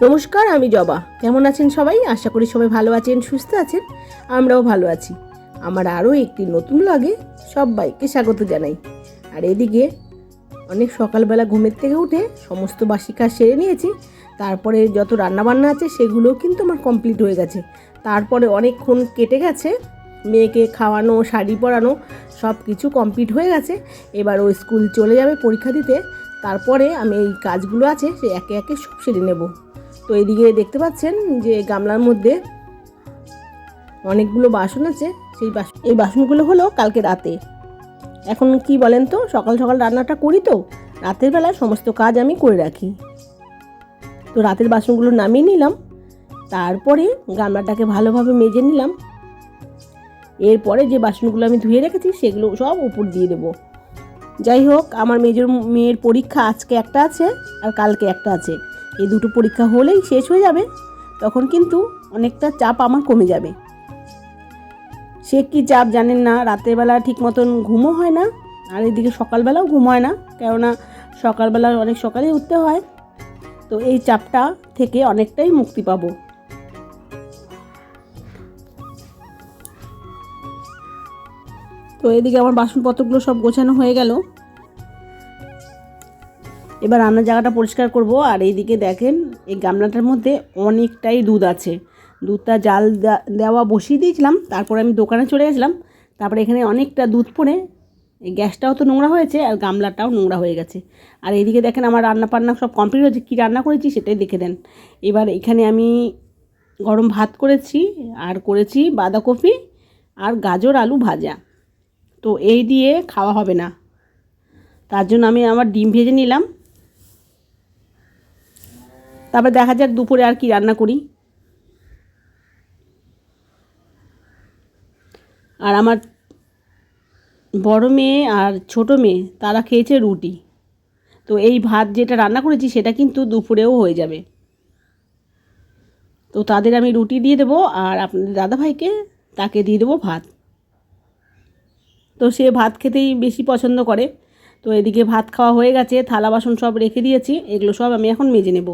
নমস্কার, আমি জবা। কেমন আছেন সবাই? আশা করি সবাই ভালো আছেন, সুস্থ আছেন। আমরাও ভালো আছি। আমার আরও একটি নতুন ব্লগে সবাইকে স্বাগত জানাই। আর এদিকে অনেক সকালবেলা ঘুমের থেকে উঠে সমস্ত বাসি কাজ সেরে নিয়েছি। তারপরে যত রান্নাবান্না আছে সেগুলোও কিন্তু আমার কমপ্লিট হয়ে গেছে। তারপরে অনেকক্ষণ কেটে গেছে, মেয়েকে খাওয়ানো, শাড়ি পরানো সব কিছু কমপ্লিট হয়ে গেছে। এবার ও স্কুল চলে যাবে পরীক্ষা দিতে। তারপরে আমি এই কাজগুলো আছে সে একে একে সব সেরে নেব। তো এইদিকে দেখতে পাচ্ছেন যে গামলার মধ্যে অনেকগুলো বাসন আছে। এই বাসনগুলো হলো কালকে রাতে। এখন কি বলেন তো, সকাল সকাল রান্নাটা করি, তো রাতের বেলা সমস্ত কাজ আমি করে রাখি। তো রাতের বাসনগুলো নামিয়ে নিলাম, তারপরে গামলাটাকে ভালোভাবে মেজে নিলাম। এরপরে যে বাসনগুলো আমি ধুয়ে রেখেছি সেগুলো সব উপর দিয়ে দেবো। যাই হোক, আমার মেয়ের পরীক্ষা আজকে একটা আছে আর কালকে একটা আছে। এই দুটো পরীক্ষা হলেই শেষ হয়ে যাবে, তখন কিন্তু অনেকটা চাপ আমার কমে যাবে। সে কি চাপ জানেন না, রাতের বেলা ঠিক মতন ঘুমও হয় না, আর এদিকে সকালবেলাও ঘুম হয় না, কেননা সকালবেলা অনেক সকালে উঠতে হয়। তো এই চাপটা থেকে অনেকটাই মুক্তি পাবো। তো এদিকে আমার বাসনপত্রগুলো সব গোছানো হয়ে গেল। এবার রান্নার জায়গাটা পরিষ্কার করব। আর এইদিকে দেখেন, এই গামলাটার মধ্যে অনেকটাই দুধ আছে। দুধটা জাল দেওয়া বসিয়ে দিয়েছিলাম, তারপরে আমি দোকানে চলে গেছিলাম। তারপরে এখানে অনেকটা দুধ পড়ে এই গ্যাসটাও তো নোংরা হয়েছে আর গামলাটাও নোংরা হয়ে গেছে। আর এইদিকে দেখেন আমার রান্না বান্না সব কমপ্লিট হয়েছে। কী রান্না করেছি সেটাই দেখে দেন। এবার এখানে আমি গরম ভাত করেছি, আর করেছি বাঁধাকপি আর গাজর আলু ভাজা। তো এই দিয়ে খাওয়া হবে না, তার জন্য আমি আমার ডিম ভেজে নিলাম। তারপর দেখা যাক দুপুরে আর কি রান্না করি। আর আমার বড় মেয়ে আর ছোট মেয়ে তারা খেয়েছে রুটি। তো এই ভাত যেটা রান্না করেছি সেটা কিন্তু দুপুরেও হয়ে যাবে। তো তাদের আমি রুটি দিয়ে দেবো, আর আপনাদের দাদাভাইকে তাকে দিয়ে দেবো ভাত। তো সে ভাত খেতেই বেশি পছন্দ করে। তো এদিকে ভাত খাওয়া হয়ে গেছে, থালা বাসন সব রেখে দিয়েছি, এগুলো সব আমি এখন মেজে নেব।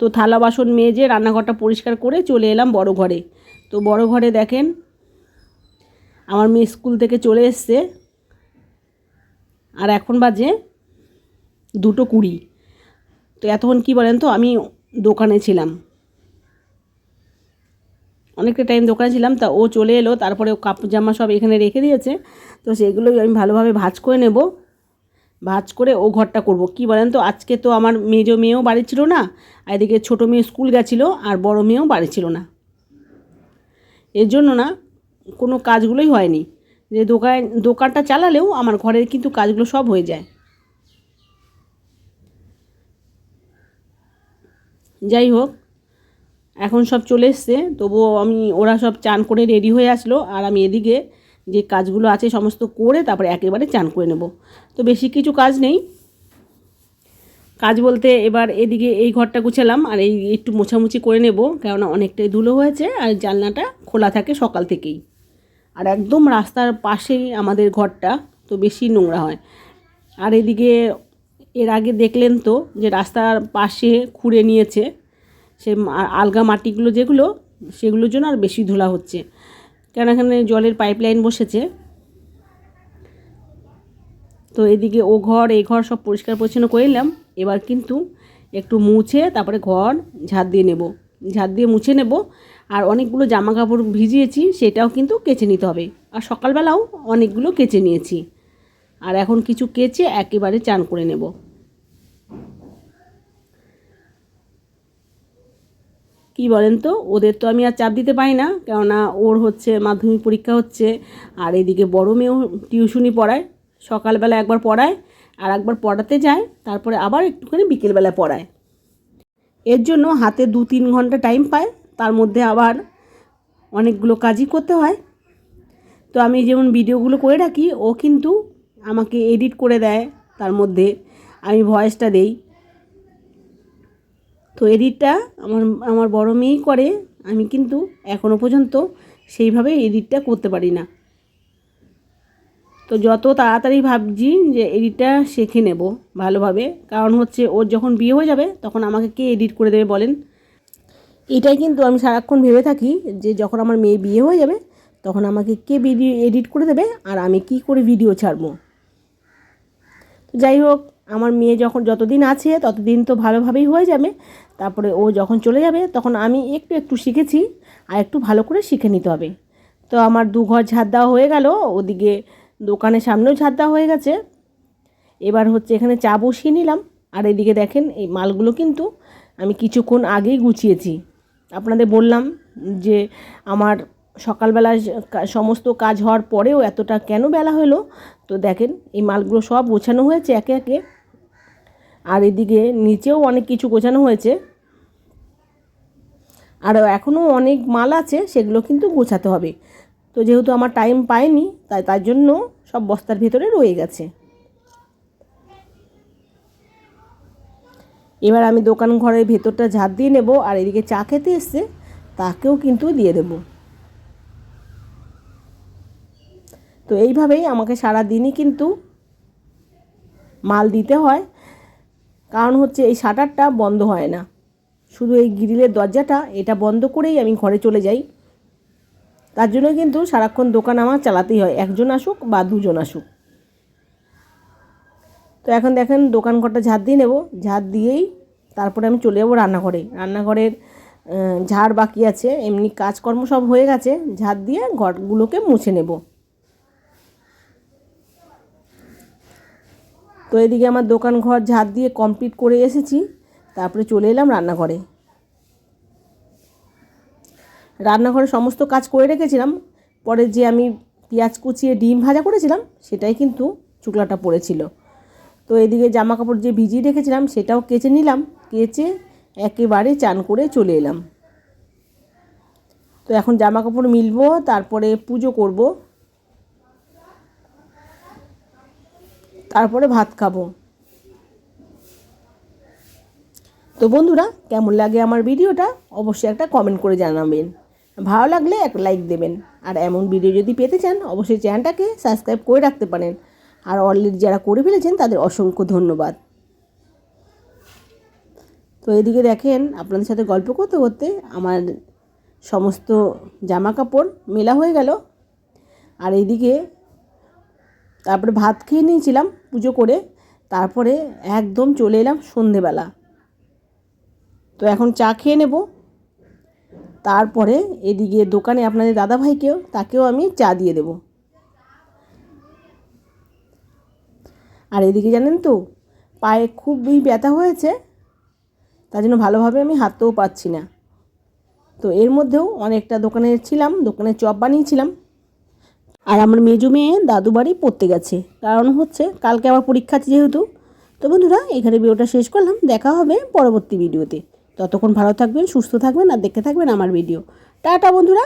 তো থালা বাসন মেজে রান্নাঘরটা পরিষ্কার করে চলে এলাম বড় ঘরে। তো বড় ঘরে দেখেন আমার মেয়ে স্কুল থেকে চলে এসছে, আর এখন বাজে 2:20। তো এতক্ষণ কি বলেন তো, আমি দোকানে ছিলাম, অনেকটা টাইম দোকানে ছিলাম। তা ও চলে এলো, তারপরে ও কাপড় জামা সব এখানে রেখে দিয়েছে। তো সেগুলোই আমি ভালোভাবে ভাঁজ করে নেব। ভাঁজ করে ও ঘরটা করব। কি বলেন তো, আজকে তো আমার মেজো মেয়েও বাড়ি ছিল না, আর এদিকে ছোটো মেয়ে স্কুল গেছিলো, আর বড় মেয়েও বাড়ি ছিল না। এর জন্য না কোনো কাজগুলোই হয়নি। যে দোকানটা চালালেও আমার ঘরের কিন্তু কাজগুলো সব হয়ে যায়। যাই হোক, এখন সব চলে এসছে, তবুও ওরা সব চান করে রেডি হয়ে আসলো, আর আমি এদিকে যে কাজগুলো আছে সমস্ত করে তারপরে একেবারে চান করে নেব। তো বেশি কিছু কাজ নেই। কাজ বলতে এবার এদিকে এই ঘরটা গুছালাম, আর এই একটু মোছামুছি করে নেব, কেননা অনেকটাই ধুলো হয়েছে, আর জানলাটা খোলা থাকে সকাল থেকেই। আর একদম রাস্তার পাশেই আমাদের ঘরটা, তো বেশি নোংরা হয়। আর এদিকে এর আগে দেখলেন তো যে রাস্তার পাশে খুঁড়ে নিয়েছে, সে আলগা মাটিগুলো যেগুলো, সেগুলোর জন্য আর বেশি ধুলা হচ্ছে, কেন এখানে জলের পাইপলাইন বসেছে। তো এদিকে ও ঘর এই ঘর সব পরিষ্কার পরিচ্ছন্ন করে নিলাম। এবার কিন্তু একটু মুছে তারপরে ঘর ঝাড় দিয়ে নেব, ঝাড় দিয়ে মুছে নেব। আর অনেকগুলো জামা কাপড় ভিজিয়েছি, সেটাও কিন্তু কেচে নিতে হবে। আর সকালবেলাও অনেকগুলো কেচে নিয়েছি, আর এখন কিছু কেচে একেবারে চান করে নেব। কি বলেন তো, ওদের তো আমি আর চাপ দিতে পারি না, কেননা ওর হচ্ছে মাধ্যমিক পরীক্ষা হচ্ছে, আর এদিকে বড় মেয়েও টিউশনি পড়ায়। সকালবেলা একবার পড়ায়, আর একবার পড়াতে যায়, তারপরে আবার একটুখানি বিকেলবেলা পড়ায়। এর জন্য হাতে 2-3 ঘন্টা টাইম পায়, তার মধ্যে আবার অনেকগুলো কাজই করতে হয়। তো আমি যেমন ভিডিওগুলো করে রাখি, ও কিন্তু আমাকে এডিট করে দেয়, তার মধ্যে আমি ভয়েসটা দেই। তো এডিটটা আমার বড় মেয়েই করে, আমি কিন্তু এখনও পর্যন্ত সেইভাবে এডিটটা করতে পারি না। তো যত তাড়াতাড়ি ভাবছি যে এডিটটা শিখে নেব ভালোভাবে, কারণ হচ্ছে ওর যখন বিয়ে হয়ে যাবে তখন আমাকে কে এডিট করে দেবে বলেন। এটাই কিন্তু আমি সারাক্ষণ ভেবে থাকি যে যখন আমার মেয়ে বিয়ে হয়ে যাবে তখন আমাকে কে ভিডিও এডিট করে দেবে আর আমি কি করে ভিডিও ছাড়বো। তো যাই হোক, আমার মেয়ে যখন যতদিন আছে ততদিন তো ভালোভাবেই হয়ে যাবে, তারপরে ও যখন চলে যাবে তখন আমি একটু একটু শিখেছি, আর একটু ভালো করে শিখে নিতে হবে। তো আমার 2 ঘর ঝাড় দেওয়া হয়ে গেল, ওদিকে দোকানের সামনেও ঝাড় দেওয়া হয়ে গেছে। এবার হচ্ছে এখানে চা বসিয়ে নিলাম, আর এদিকে দেখেন এই মালগুলো কিন্তু আমি কিছুক্ষণ আগেই গুছিয়েছি। আপনাদের বললাম যে আমার সকালবেলা সমস্ত কাজ হওয়ার পরেও এতটা কেন বেলা হলো। তো দেখেন এই মালগুলো সব গোছানো হয়েছে একে একে, আর এদিকে নিচেও অনেক কিছু গোছানো হয়েছে, আর এখনও অনেক মাল আছে সেগুলো কিন্তু গোছাতে হবে। তো যেহেতু আমার টাইম পাইনি তার জন্য সব বস্তার ভিতরে রয়ে গেছে। এবার আমি দোকান ঘরের ভেতরটা ঝাড় দিয়ে নেব, আর এদিকে চা খেতে এসছে তাকেও কিন্তু দিয়ে দেব। তো এইভাবেই আমাকে সারা দিনই কিন্তু মাল দিতে হয়, কারণ হচ্ছে এই শাটারটা বন্ধ হয় না, শুধু এই গ্রিলের দরজাটা এটা বন্ধ করেই আমি ঘরে চলে যাই। তার জন্য কিন্তু সারাক্ষণ দোকান আমার চালাতেই হয়, একজন আসুক বা দুজন আসুক। তো এখন দেখেন দোকান ঘরটা ঝাড় দিয়ে নেব, ঝাড় দিয়েই তারপরে আমি চলে যাবো রান্নাঘরের ঝাড় বাকি আছে, এমনি কাজকর্ম সব হয়ে গেছে, ঝাড় দিয়ে ঘরগুলোকে মুছে নেব। তো এদিকে আমার দোকান ঘর ঝাড় দিয়ে কমপ্লিট করে এসেছি, তারপরে চলে এলাম রান্নাঘরে সমস্ত কাজ করে রেখেছিলাম। পরে যে আমি পেঁয়াজ কুচিয়ে ডিম ভাজা করেছিলাম সেটাই কিন্তু চুকলাটা পড়েছিল। তো এদিকে জামা কাপড় যে ভিজিয়ে রেখেছিলাম সেটাও কেচে নিলাম, কেচে একেবারে চান করে চলে এলাম। তো এখন জামা কাপড় মিলবো, তারপরে পুজো করব, তারপরে ভাত খাবো। তো বন্ধুরা, কেমন লাগে আমার ভিডিওটা অবশ্যই একটা কমেন্ট করে জানাবেন, ভালো লাগলে একটা লাইক দেবেন, আর এমন ভিডিও যদি পেতে চান অবশ্যই চ্যানেলটাকে সাবস্ক্রাইব করে রাখতে পারেন। আর অলরেডি যারা করে ফেলেছেন তাদের অসংখ্য ধন্যবাদ। তো এদিকে দেখেন আপনাদের সাথে গল্প করতে করতে আমার সমস্ত জামা কাপড় মেলা হয়ে গেল, আর এইদিকে তারপরে ভাত খেয়ে নিয়েছিলাম পুজো করে, তারপরে একদম চলে এলাম সন্ধেবেলা। তো এখন চা খেয়ে নেব, তারপরে এদিকে দোকানে আপনাদের তাকেও আমি চা দিয়ে দেব। আর এদিকে জানেন তো পায়ে খুবই ব্যথা হয়েছে, তার জন্য ভালোভাবে আমি হাঁটতেও পারছি না। তো এর মধ্যেও অনেকটা দোকানে চপ বানিয়েছিলাম, আর আমার মেজো মেয়ে দাদু বাড়ি পড়তে গেছে, কারণ হচ্ছে কালকে আমার পরীক্ষা আছে যেহেতু। তো বন্ধুরা, এখানে ভিডিওটা শেষ করলাম, দেখা হবে পরবর্তী ভিডিওতে। ততক্ষণ ভালো থাকবেন, সুস্থ থাকবেন, আর দেখতে থাকবেন আমার ভিডিও। টাটা বন্ধুরা।